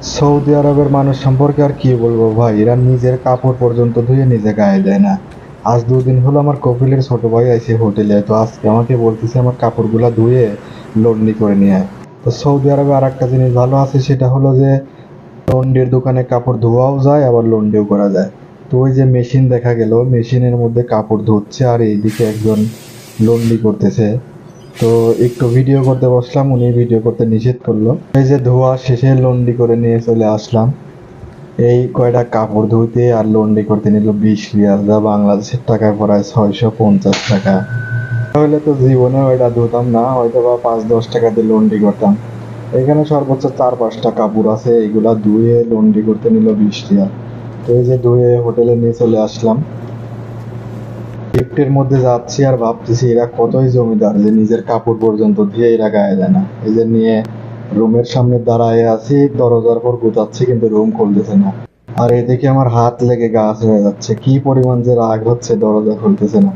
Saudi আরবের মানুষ সম্পর্কে আর কি বলবো ভাই, এরা নিজের কাপড় পর্যন্ত ধুয়ে নিজে গায়ে দেয় না। আজ দুদিন হলো আমার কপিলের ছোট ভাই আইছে হোটেলে, তো আজকে আমাকে বলতেছে আমার কাপড়গুলা ধুয়ে লন্ড্রি করে নিয়ে আয়। তো সৌদি আরবে আর একটা জিনিস ভালো আছে, সেটা হলো যে লন্ড্রির দোকানে কাপড় ধোয়াও যায় আবার লন্ড্রিও করা যায়। তো ওই যে মেশিন দেখা গেল, মেশিনের মধ্যে কাপড় ধুচ্ছে আর এইদিকে একজন লন্ড্রি করতেছে। তো একটু ভিডিও করতে বসলাম, উনি ভিডিও করতে নিষেধ করলো। এই যে ধোয়া শেষে লন্ড্রি করে নিয়ে চলে আসলাম। এই কয়টা কাপড় ধুইতে আর লন্ড্রি করতে নিল 20 রিয়াল, যা বাংলাদেশের টাকায় প্রায় 650 টাকা। তাহলে তো জীবনে ওইটা ধুতাম না, হয়তো বা 5-10 টাকা দিয়ে লন্ড্রি করতাম। এখানে সর্বোচ্চ 4-5টা কাপড় আছে, এগুলা ধুয়ে লন্ড্রি করতে নিল 20 রিয়াল। তো এই যে ধুয়ে হোটেলে নিয়ে চলে আসলাম। লিফটের মধ্যে যাচ্ছি আর ভাবতেছি এরা কতই জমিদার যে নিজের কাপড় পর্যন্ত ধুয়ে এরা গায়ে দেয় না। এই যে নিয়ে রুমের সামনে দাঁড়ায় আছি, দরজার পর গুতাচ্ছি কিন্তু রুম খুলতেছে না। আর এদিকে আমার হাত লেগে গাছ হয়ে যাচ্ছে, কি পরিমাণ যে রাগ হচ্ছে, দরজা খুলতেছে না।